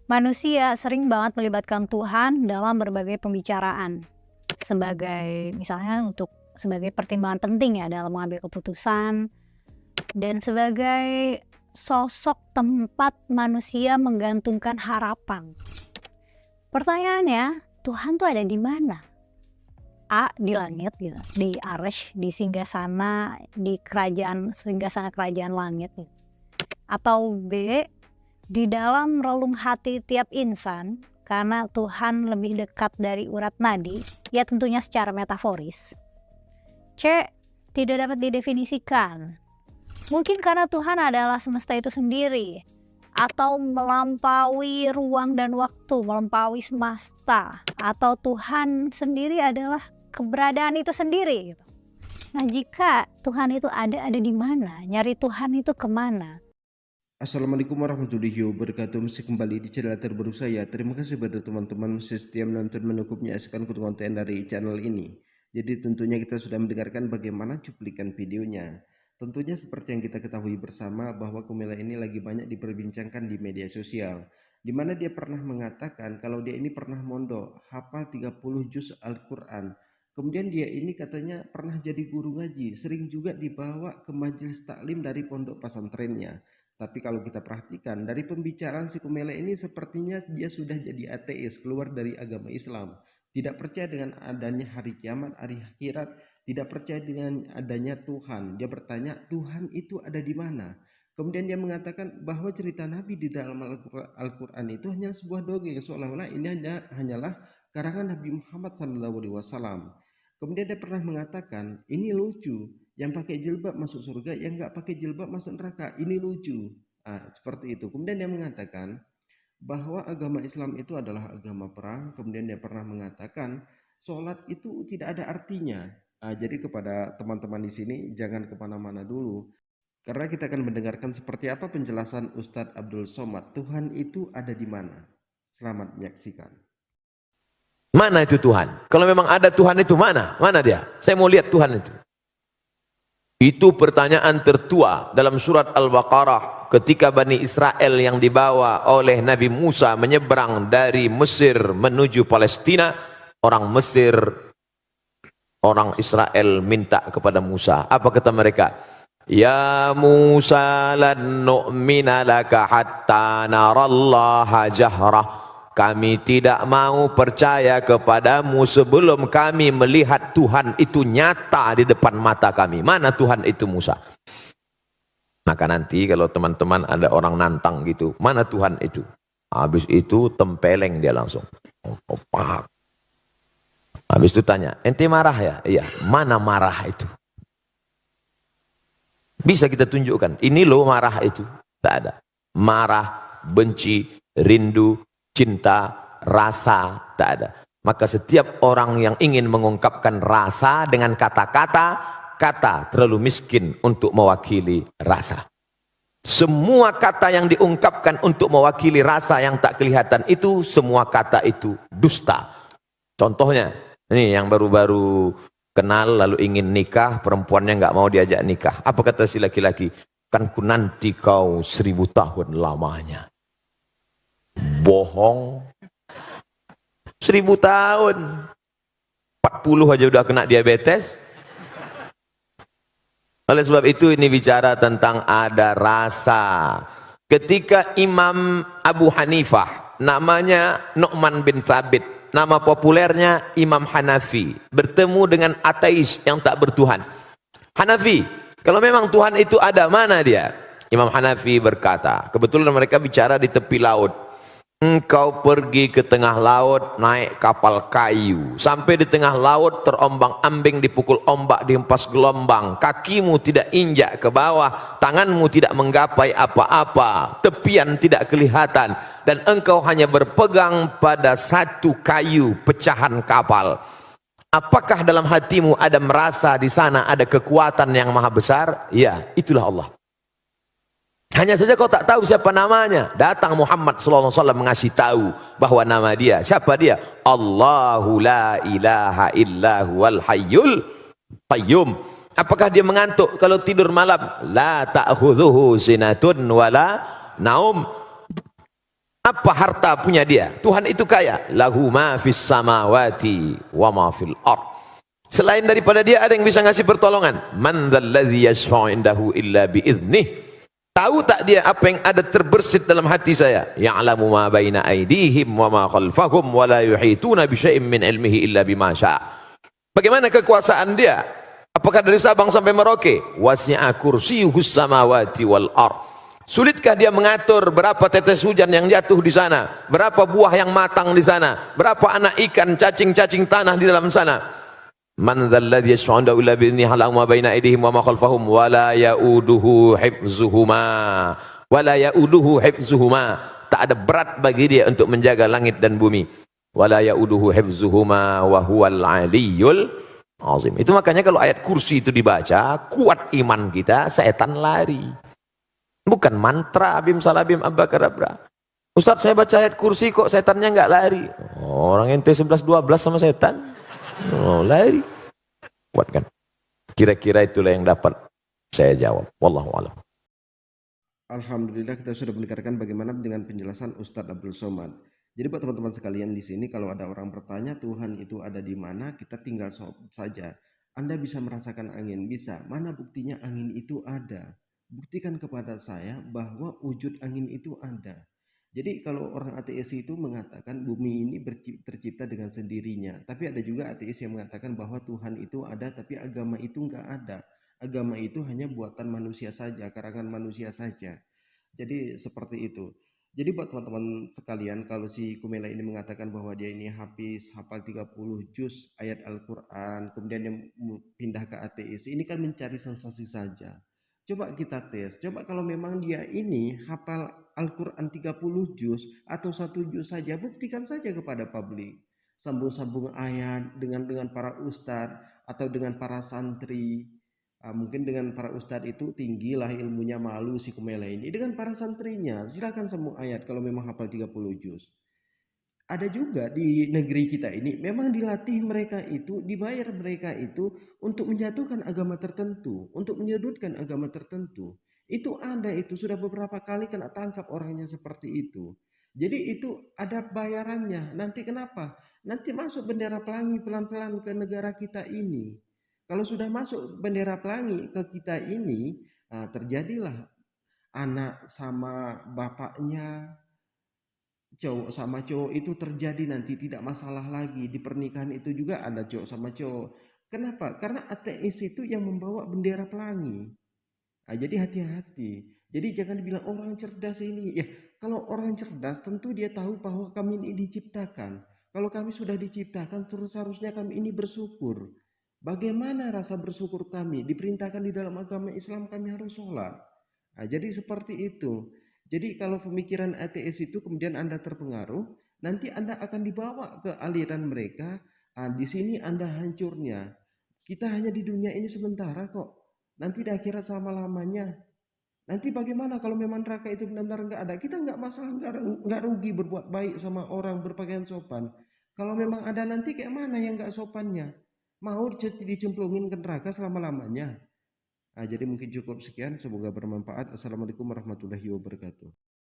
Manusia sering banget melibatkan Tuhan dalam berbagai pembicaraan. Sebagai misalnya sebagai pertimbangan penting ya dalam mengambil keputusan dan sebagai sosok tempat manusia menggantungkan harapan. Pertanyaannya, Tuhan tuh ada di mana? A, di langit gitu, di Arsy, di singgasana, di singgasana kerajaan langit gitu. Atau B, di dalam relung hati tiap insan, karena Tuhan lebih dekat dari urat nadi, ya tentunya secara metaforis. C, tidak dapat didefinisikan. Mungkin karena Tuhan adalah semesta itu sendiri, atau melampaui ruang dan waktu, melampaui semesta, atau Tuhan sendiri adalah keberadaan itu sendiri gitu. Nah, jika Tuhan itu ada di mana? Nyari Tuhan itu kemana? Assalamualaikum warahmatullahi wabarakatuh. Masih kembali di channel terbaru saya. Terima kasih pada teman-teman masih setia menonton, mendukung, menyaksikan konten dari channel ini. Jadi tentunya kita sudah mendengarkan bagaimana cuplikan videonya. Tentunya seperti yang kita ketahui bersama bahwa Kumela ini lagi banyak diperbincangkan di media sosial, di mana dia pernah mengatakan kalau dia ini pernah mondok, hafal 30 juz Al-Quran. Kemudian dia ini katanya pernah jadi guru ngaji, sering juga dibawa ke majelis taklim dari pondok pesantrennya. Tapi kalau kita perhatikan dari pembicaraan si Kumela ini sepertinya dia sudah jadi ateis, keluar dari agama Islam. Tidak percaya dengan adanya hari kiamat, hari akhirat, tidak percaya dengan adanya Tuhan. Dia bertanya, Tuhan itu ada di mana? Kemudian dia mengatakan bahwa cerita Nabi di dalam Al-Quran itu hanya sebuah dongeng, seolah-olah ini hanyalah karangan Nabi Muhammad SAW. Kemudian dia pernah mengatakan, ini lucu, yang pakai jilbab masuk surga, yang nggak pakai jilbab masuk neraka. Ini lucu. Seperti itu. Kemudian dia mengatakan bahwa agama Islam itu adalah agama perang. Kemudian dia pernah mengatakan sholat itu tidak ada artinya. Jadi kepada teman-teman di sini jangan kemana-mana dulu, karena kita akan mendengarkan seperti apa penjelasan Ustadz Abdul Somad. Tuhan itu ada di mana? Selamat menyaksikan. Mana itu Tuhan? Kalau memang ada Tuhan itu mana? Mana dia? Saya mau lihat Tuhan itu. Itu pertanyaan tertua dalam surat Al-Baqarah ketika Bani Israel yang dibawa oleh Nabi Musa menyeberang dari Mesir menuju Palestina. Orang Mesir, orang Israel minta kepada Musa. Apa kata mereka? Ya Musa lan nu'mina laka hatta narallaha jahrah. Kami tidak mau percaya kepadamu sebelum kami melihat Tuhan itu nyata di depan mata kami. Mana Tuhan itu Musa? Maka nanti kalau teman-teman ada orang nantang gitu, mana Tuhan itu? Habis itu tempeleng dia langsung. Habis itu tanya, ente marah ya? Iya, mana marah itu? Bisa kita tunjukkan, ini loh marah itu. Tak ada. Marah, benci, rindu, cinta, rasa, tak ada. Maka setiap orang yang ingin mengungkapkan rasa dengan kata-kata, kata terlalu miskin untuk mewakili rasa. Semua kata yang diungkapkan untuk mewakili rasa yang tak kelihatan itu, semua kata itu dusta. Contohnya, ini yang baru-baru kenal lalu ingin nikah, perempuannya nggak mau diajak nikah. Apa kata si laki-laki? Kan ku nanti kau 1000 tahun lamanya. Bohong. 1000 tahun. 40 aja udah kena diabetes. Oleh sebab itu ini bicara tentang ada rasa. Ketika Imam Abu Hanifah, namanya Nu'man bin Thabit, nama populernya Imam Hanafi, bertemu dengan ateis yang tak bertuhan. Hanafi, kalau memang Tuhan itu ada, mana dia? Imam Hanafi berkata, kebetulan mereka bicara di tepi laut. Engkau pergi ke tengah laut naik kapal kayu, sampai di tengah laut terombang-ambing, dipukul ombak, dihempas gelombang, kakimu tidak injak ke bawah, tanganmu tidak menggapai apa-apa, tepian tidak kelihatan, dan engkau hanya berpegang pada satu kayu pecahan kapal. Apakah dalam hatimu ada merasa di sana ada kekuatan yang maha besar? Ya, itulah Allah. Hanya saja kau tak tahu siapa namanya. Datang Muhammad SAW mengasih tahu bahwa nama dia. Siapa dia? Allahu la ilaha illa huwal hayyul qayyum. Apakah dia mengantuk kalau tidur malam? La ta'khudhuhu sinatun wala naum. Apa harta punya dia? Tuhan itu kaya. Lahu ma fis samawati wa ma fil ard. Selain daripada dia ada yang bisa ngasih pertolongan. Man dzalladzi yashfa'u indahu illa biiznih. Tahu tak dia apa yang ada terbersit dalam hati saya? Ya'lamu ma baina aydihim wa ma khalfahum wa la yuhituna bi syai'in min ilmihi illa bima syaa. Bagaimana kekuasaan dia? Apakah dari Sabang sampai Merauke? Wasi'a kursiyyuhus samawati wal ard. Sulitkah dia mengatur berapa tetes hujan yang jatuh di sana, berapa buah yang matang di sana, berapa anak ikan, cacing-cacing tanah di dalam sana? Man dzalladzi yashfa'u indahu illa bi'idznihi ya'lamu ma baina aydihim wa ma khalfahum wa la ya'uduhu hifdzuhuma wa la ya'uduhu hifdzuhuma. Tak ada berat bagi dia untuk menjaga langit dan bumi. Wa la ya'uduhu hifdzuhuma wa huwal 'aliyyul 'azim. Itu makanya kalau ayat kursi itu dibaca, kuat iman kita, setan lari. Bukan mantra abim salabim abakadabra. Ustaz, saya baca ayat kursi kok setannya enggak lari. Orang ente 11-12 sama setan. Lari. Kuat kan? Kira-kira itulah yang dapat saya jawab. Wallahu a'lam. Alhamdulillah kita sudah mendengarkan bagaimana dengan penjelasan Ustadz Abdul Somad. Jadi buat teman-teman sekalian di sini, kalau ada orang bertanya Tuhan itu ada di mana, kita tinggal saja. Anda bisa merasakan angin, bisa. Mana buktinya angin itu ada? Buktikan kepada saya bahwa wujud angin itu ada. Jadi kalau orang ateis itu mengatakan bumi ini tercipta dengan sendirinya. Tapi ada juga ateis yang mengatakan bahwa Tuhan itu ada tapi agama itu enggak ada. Agama itu hanya buatan manusia saja, karangan manusia saja. Jadi seperti itu. Jadi buat teman-teman sekalian, kalau si Kumela ini mengatakan bahwa dia ini hafal 30 juz ayat Al-Quran, kemudian dia pindah ke ateis, ini kan mencari sensasi saja. Coba kita tes, coba kalau memang dia ini hafal Al-Quran 30 juz atau 1 juz saja, buktikan saja kepada publik. Sambung-sambung ayat dengan para ustadz atau dengan para santri. Mungkin dengan para ustadz itu tinggilah ilmunya, malu si Kumela ini. Dengan para santrinya, silakan sambung ayat kalau memang hafal 30 juz. Ada juga di negeri kita ini memang dilatih mereka itu, dibayar mereka itu untuk menjatuhkan agama tertentu, untuk menyudutkan agama tertentu. Itu ada, itu sudah beberapa kali kena tangkap orangnya seperti itu. Jadi itu ada bayarannya. Nanti kenapa? Nanti masuk bendera pelangi pelan-pelan ke negara kita ini. Kalau sudah masuk bendera pelangi ke kita ini, terjadilah anak sama bapaknya, cowok sama cowok itu terjadi nanti, tidak masalah lagi. Di pernikahan itu juga ada cowok sama cowok. Kenapa? Karena ateis itu yang membawa bendera pelangi. Jadi hati-hati. Jadi jangan bilang orang cerdas ini. Ya, kalau orang cerdas tentu dia tahu bahwa kami ini diciptakan. Kalau kami sudah diciptakan, terus harusnya kami ini bersyukur. Bagaimana rasa bersyukur kami? Diperintahkan di dalam agama Islam kami harus sholat. Jadi seperti itu. Jadi kalau pemikiran ateis itu kemudian Anda terpengaruh, nanti Anda akan dibawa ke aliran mereka. Di sini Anda hancurnya. Kita hanya di dunia ini sementara kok. Nanti di akhirat selama-lamanya. Nanti bagaimana kalau memang neraka itu benar-benar nggak ada? Kita nggak masalah, nggak rugi berbuat baik sama orang, berpakaian sopan. Kalau memang ada nanti kayak mana yang nggak sopannya? Mau dicemplungin ke neraka selama-lamanya? Jadi mungkin cukup sekian, semoga bermanfaat. Assalamualaikum warahmatullahi wabarakatuh.